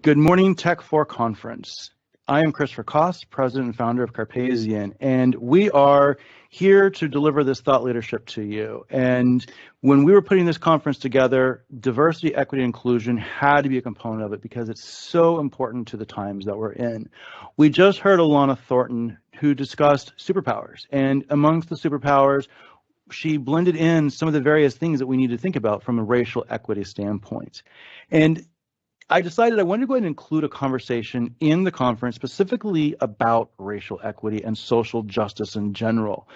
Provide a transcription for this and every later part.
Good morning, Tech4 Conference. I am Christopher Koss, President and founder of Carpazian, and we are here to deliver this thought leadership to you. And when we were putting this conference together, diversity, equity, and inclusion had to be a component of it because it's so important to the times that we're in. We just heard Alana Thornton, who discussed superpowers, and amongst the superpowers, she blended in some of the various things that we need to think about from a racial equity standpoint. And I decided I wanted to go ahead and include a conversation in the conference specifically about racial equity and social justice in general,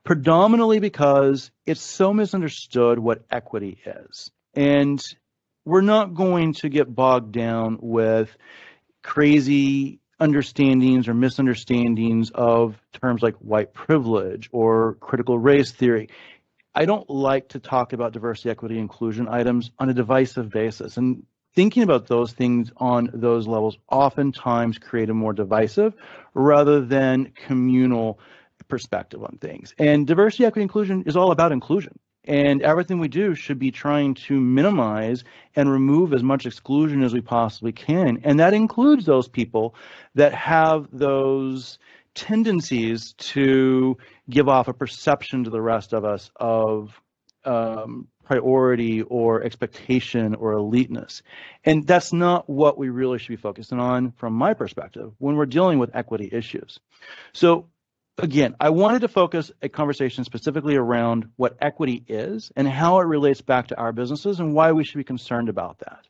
predominantly because it's so misunderstood what equity is. And we're not going to get bogged down with crazy understandings or misunderstandings of terms like white privilege or critical race theory. I don't like to talk about diversity, equity, inclusion items on a divisive basis. And thinking about those things on those levels oftentimes create a more divisive rather than communal perspective on things. And diversity, equity, inclusion is all about inclusion. And everything we do should be trying to minimize and remove as much exclusion as we possibly can. And that includes those people that have those tendencies to give off a perception to the rest of us of priority or expectation or eliteness. And that's not what we really should be focusing on from my perspective when we're dealing with equity issues. So again, I wanted to focus a conversation specifically around what equity is and how it relates back to our businesses and why we should be concerned about that.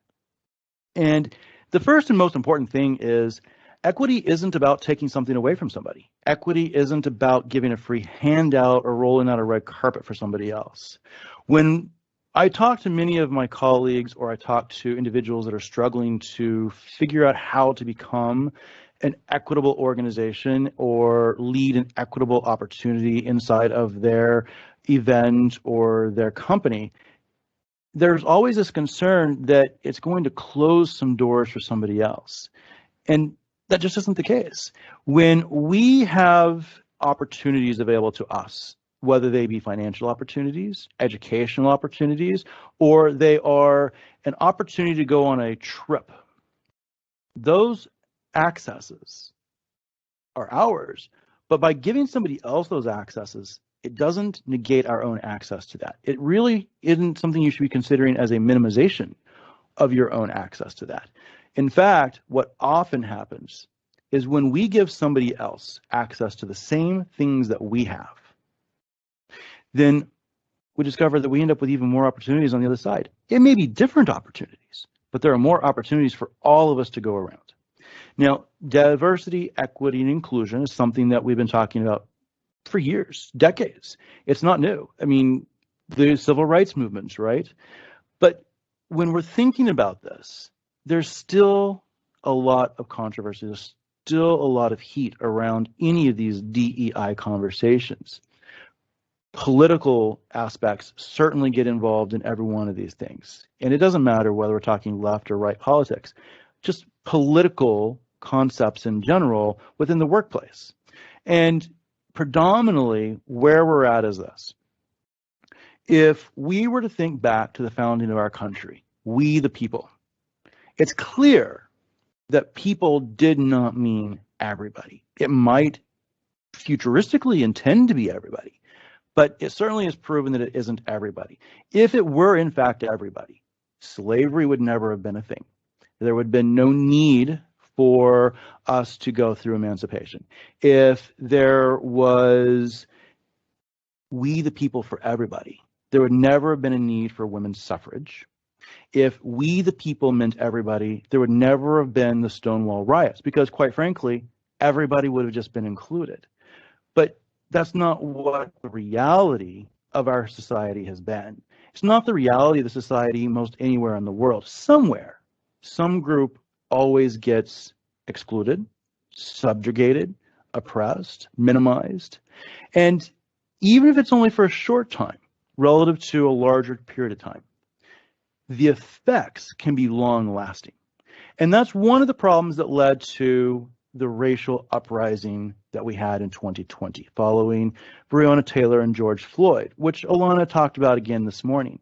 And the first and most important thing is equity isn't about taking something away from somebody. Equity isn't about giving a free handout or rolling out a red carpet for somebody else. When I talk to many of my colleagues or I talk to individuals that are struggling to figure out how to become an equitable organization or lead an equitable opportunity inside of their event or their company, there's always this concern that it's going to close some doors for somebody else. And that just isn't the case. When we have opportunities available to us, whether they be financial opportunities, educational opportunities, or they are an opportunity to go on a trip, those accesses are ours. But by giving somebody else those accesses, it doesn't negate our own access to that. It really isn't something you should be considering as a minimization of your own access to that. In fact, what often happens is when we give somebody else access to the same things that we have, then we discover that we end up with even more opportunities on the other side. It may be different opportunities, but there are more opportunities for all of us to go around. Now, diversity, equity, and inclusion is something that we've been talking about for years, decades. It's not new. I mean, the civil rights movements, right? But when we're thinking about this, there's still a lot of controversy. There's still a lot of heat around any of these DEI conversations. Political aspects certainly get involved in every one of these things. And it doesn't matter whether we're talking left or right politics, just political concepts in general within the workplace. And predominantly where we're at is this. If we were to think back to the founding of our country, we the people, it's clear that people did not mean everybody. It might futuristically intend to be everybody, but it certainly is proven that it isn't everybody. If it were in fact everybody, slavery would never have been a thing. There would have been no need for us to go through emancipation. If there was we the people for everybody, there would never have been a need for women's suffrage. If we the people meant everybody, there would never have been the Stonewall riots because, quite frankly, everybody would have just been included. But that's not what the reality of our society has been. It's not the reality of the society most anywhere in the world. Somewhere, some group always gets excluded, subjugated, oppressed, minimized. And even if it's only for a short time, relative to a larger period of time, the effects can be long lasting. And that's one of the problems that led to the racial uprising that we had in 2020 following Breonna Taylor and George Floyd, which Alana talked about again this morning.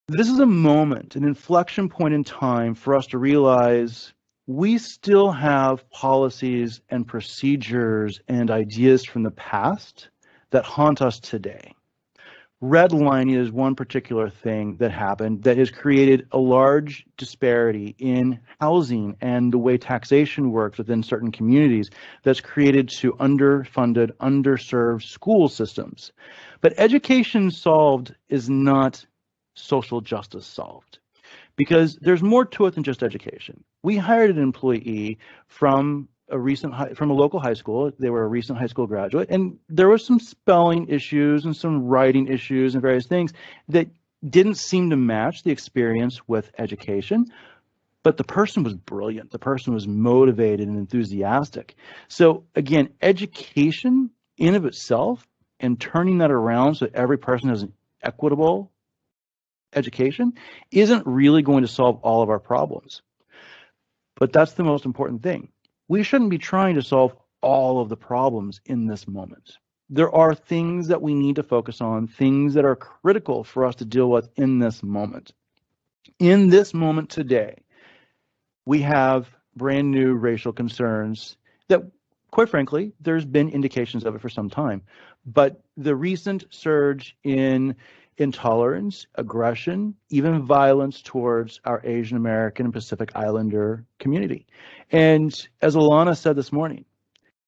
This is a moment, an inflection point in time for us to realize we still have policies and procedures and ideas from the past that haunt us today. Redlining is one particular thing that happened that has created a large disparity in housing and the way taxation works within certain communities that's created to underfunded, underserved school systems. But education solved is not social justice solved, because there's more to it than just education. We hired an employee from a local high school. They were a recent high school graduate, and there were some spelling issues and some writing issues and various things that didn't seem to match the experience with education. But the person was brilliant. The person was motivated and enthusiastic. So again, education in of itself and turning that around so that every person has an equitable education isn't really going to solve all of our problems. But that's the most important thing. We shouldn't be trying to solve all of the problems in this moment. There are things that we need to focus on, things that are critical for us to deal with in this moment. In this moment today, we have brand new racial concerns that, quite frankly, there's been indications of it for some time. But the recent surge in intolerance, aggression, even violence towards our Asian American and Pacific Islander community. And as Alana said this morning,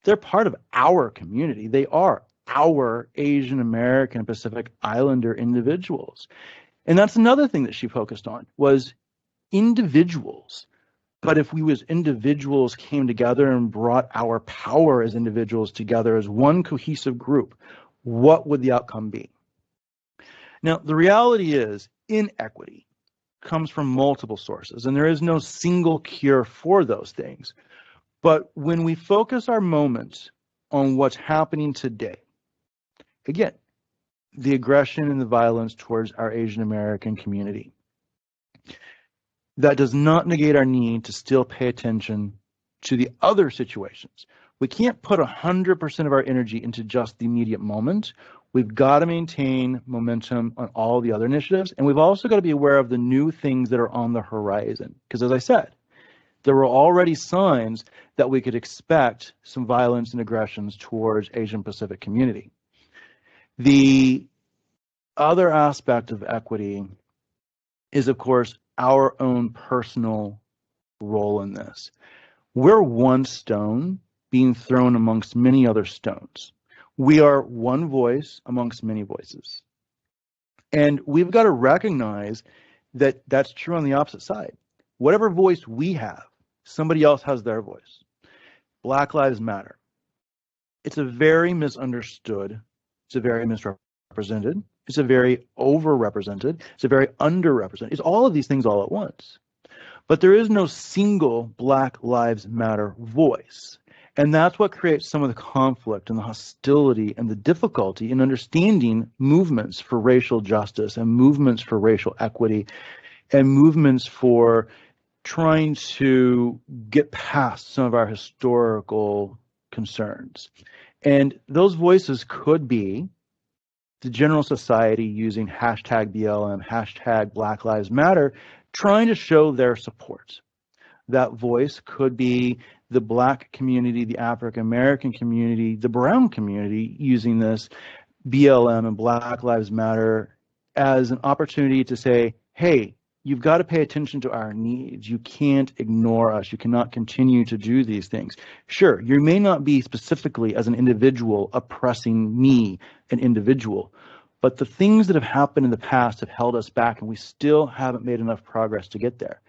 they're part of our community. They are our Asian American and Pacific Islander individuals. And that's another thing that she focused on was individuals. But if we as individuals came together and brought our power as individuals together as one cohesive group, what would the outcome be? Now, the reality is inequity comes from multiple sources, and there is no single cure for those things. But when we focus our moments on what's happening today, again, the aggression and the violence towards our Asian American community, that does not negate our need to still pay attention to the other situations. We can't put 100% of our energy into just the immediate moment. We've got to maintain momentum on all the other initiatives, and we've also got to be aware of the new things that are on the horizon. Because as I said, there were already signs that we could expect some violence and aggressions towards Asian Pacific community. The other aspect of equity is, of course, our own personal role in this. We're one stone being thrown amongst many other stones. We are one voice amongst many voices. And we've got to recognize that that's true on the opposite side. Whatever voice we have, somebody else has their voice. Black Lives Matter. It's a very misunderstood, it's a very misrepresented, it's a very overrepresented, it's a very underrepresented. It's all of these things all at once. But there is no single Black Lives Matter voice. And that's what creates some of the conflict and the hostility and the difficulty in understanding movements for racial justice and movements for racial equity and movements for trying to get past some of our historical concerns. And those voices could be the general society using hashtag BLM, hashtag Black Lives Matter, trying to show their support. That voice could be the Black community, the African American community, the brown community using this BLM and Black Lives Matter as an opportunity to say, hey, you've got to pay attention to our needs. You can't ignore us. You cannot continue to do these things. Sure, you may not be specifically as an individual oppressing me, an individual, but the things that have happened in the past have held us back, and we still haven't made enough progress to get there.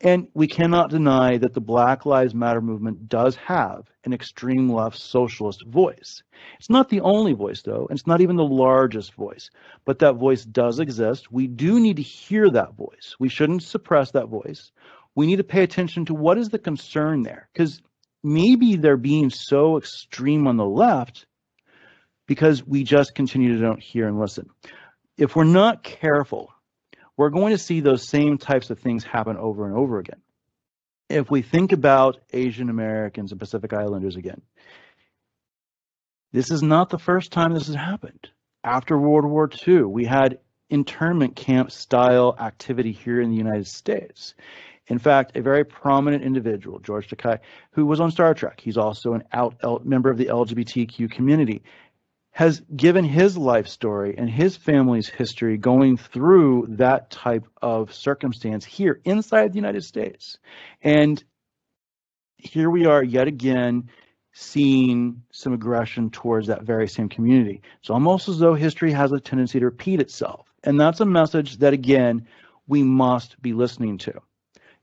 And we cannot deny that the Black Lives Matter movement does have an extreme left socialist voice. It's not the only voice, though, and it's not even the largest voice, but that voice does exist. We do need to hear that voice. We shouldn't suppress that voice. We need to pay attention to what is the concern there, because maybe they're being so extreme on the left because we just continue to don't hear and listen. If we're not careful, we're going to see those same types of things happen over and over again. If we think about Asian Americans and Pacific Islanders again, this is not the first time this has happened. After World War II, we had internment camp style activity here in the United States. In fact, a very prominent individual, George Takei, who was on Star Trek, he's also an member of the LGBTQ community, has given his life story and his family's history going through that type of circumstance here inside the United States. And here we are yet again seeing some aggression towards that very same community. It's almost as though history has a tendency to repeat itself. And that's a message that, again, we must be listening to.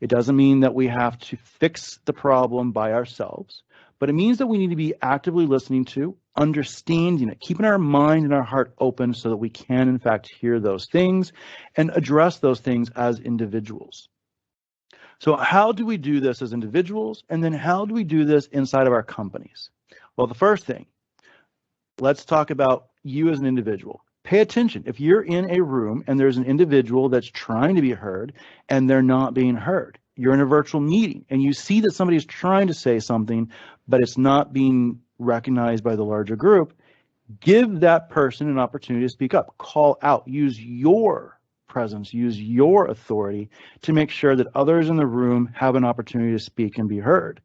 It doesn't mean that we have to fix the problem by ourselves, but it means that we need to be actively listening to, understanding it, keeping our mind and our heart open so that we can, in fact, hear those things and address those things as individuals. So how do we do this as individuals? And then how do we do this inside of our companies? Well, the first thing, let's talk about you as an individual. Pay attention. If you're in a room and there's an individual that's trying to be heard and they're not being heard, you're in a virtual meeting and you see that somebody's trying to say something, but it's not being recognized by the larger group, give that person an opportunity to speak up. Call out. Use your presence, use your authority to make sure that others in the room have an opportunity to speak and be heard.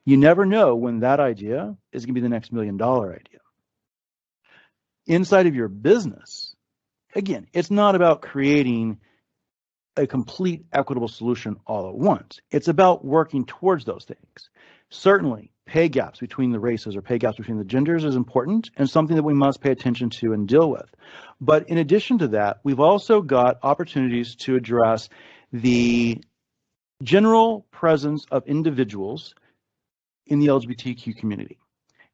You never know when that idea is going to be the next $1 million idea. Inside of your business, again, it's not about creating a complete equitable solution all at once. It's about working towards those things. Certainly, pay gaps between the races or pay gaps between the genders is important and something that we must pay attention to and deal with. But in addition to that, we've also got opportunities to address the general presence of individuals in the LGBTQ community.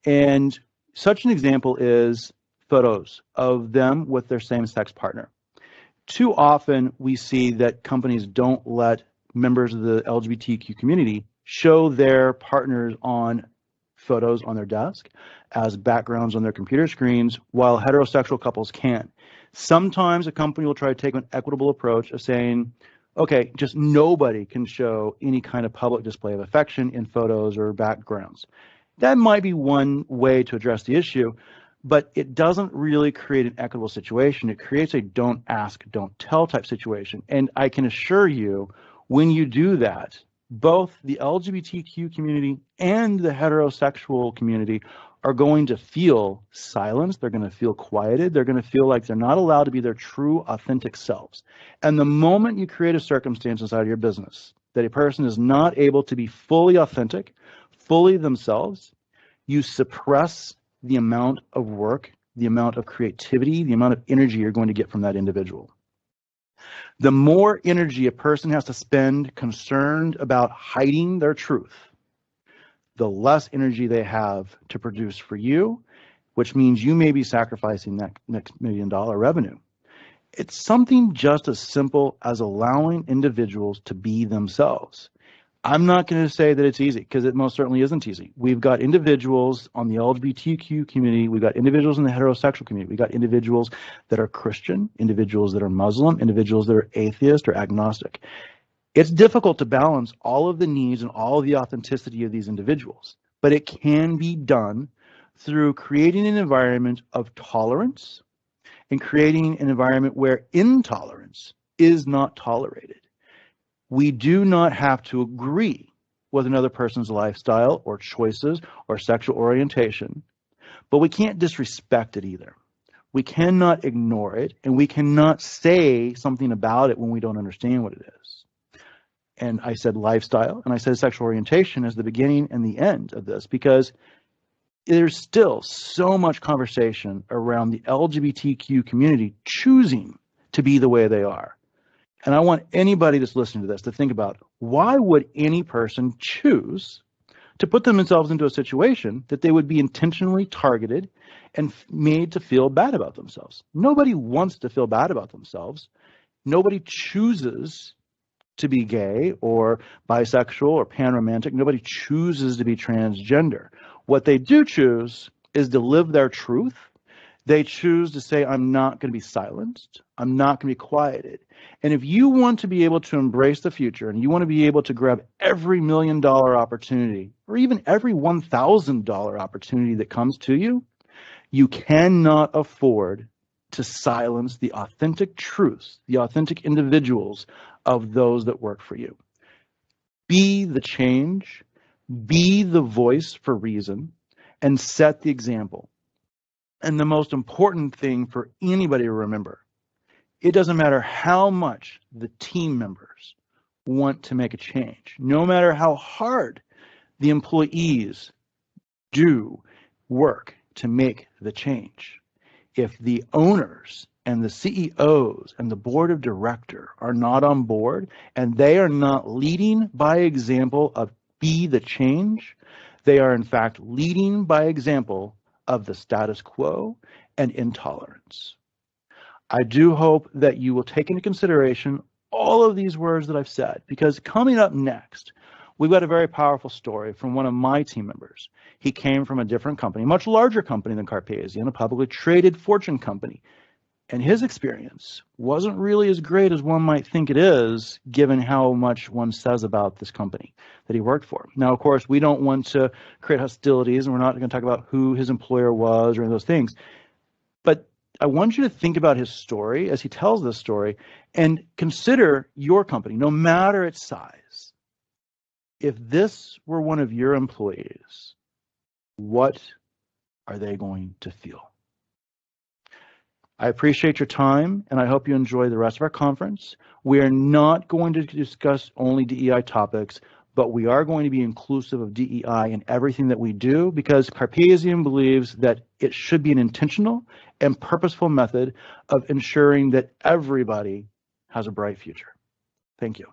And such an example is photos of them with their same-sex partner. Too often we see that companies don't let members of the LGBTQ community show their partners on photos on their desk as backgrounds on their computer screens, while heterosexual couples can. Sometimes a company will try to take an equitable approach of saying, okay, just nobody can show any kind of public display of affection in photos or backgrounds. That might be one way to address the issue, but it doesn't really create an equitable situation. It creates a don't ask, don't tell type situation. And I can assure you, when you do that, both the LGBTQ community and the heterosexual community are going to feel silenced. They're going to feel quieted. They're going to feel like they're not allowed to be their true, authentic selves. And the moment you create a circumstance inside of your business that a person is not able to be fully authentic, fully themselves, you suppress the amount of work, the amount of creativity, the amount of energy you're going to get from that individual. The more energy a person has to spend concerned about hiding their truth, the less energy they have to produce for you, which means you may be sacrificing that next $1 million revenue. It's something just as simple as allowing individuals to be themselves. I'm not going to say that it's easy, because it most certainly isn't easy. We've got individuals on the LGBTQ community. We've got individuals in the heterosexual community. We've got individuals that are Christian, individuals that are Muslim, individuals that are atheist or agnostic. It's difficult to balance all of the needs and all of the authenticity of these individuals, but it can be done through creating an environment of tolerance and creating an environment where intolerance is not tolerated. We do not have to agree with another person's lifestyle or choices or sexual orientation, but we can't disrespect it either. We cannot ignore it, and we cannot say something about it when we don't understand what it is. And I said lifestyle, and I said sexual orientation as the beginning and the end of this, because there's still so much conversation around the LGBTQ community choosing to be the way they are. And I want anybody that's listening to this to think about, why would any person choose to put themselves into a situation that they would be intentionally targeted and made to feel bad about themselves? Nobody wants to feel bad about themselves. Nobody chooses to be gay or bisexual or panromantic. Nobody chooses to be transgender. What they do choose is to live their truth. They choose to say, I'm not going to be silenced. I'm not going to be quieted. And if you want to be able to embrace the future and you want to be able to grab every $1 million opportunity or even every $1,000 opportunity that comes to you, you cannot afford to silence the authentic truths, the authentic individuals of those that work for you. Be the change, be the voice for reason, and set the example. And the most important thing for anybody to remember, it doesn't matter how much the team members want to make a change, no matter how hard the employees do work to make the change. If the owners and the CEOs and the board of directors are not on board and they are not leading by example of be the change, they are in fact leading by example of the status quo and intolerance. I do hope that you will take into consideration all of these words that I've said, because coming up next, we've got a very powerful story from one of my team members. He came from a different company, a much larger company than Carpazian, a publicly traded fortune company. And his experience wasn't really as great as one might think it is, given how much one says about this company that he worked for. Now, of course, we don't want to create hostilities, and we're not going to talk about who his employer was or any of those things. But I want you to think about his story as he tells this story and consider your company, no matter its size. If this were one of your employees, what are they going to feel? I appreciate your time, and I hope you enjoy the rest of our conference. We are not going to discuss only DEI topics, but we are going to be inclusive of DEI in everything that we do, because Carpazian believes that it should be an intentional and purposeful method of ensuring that everybody has a bright future. Thank you.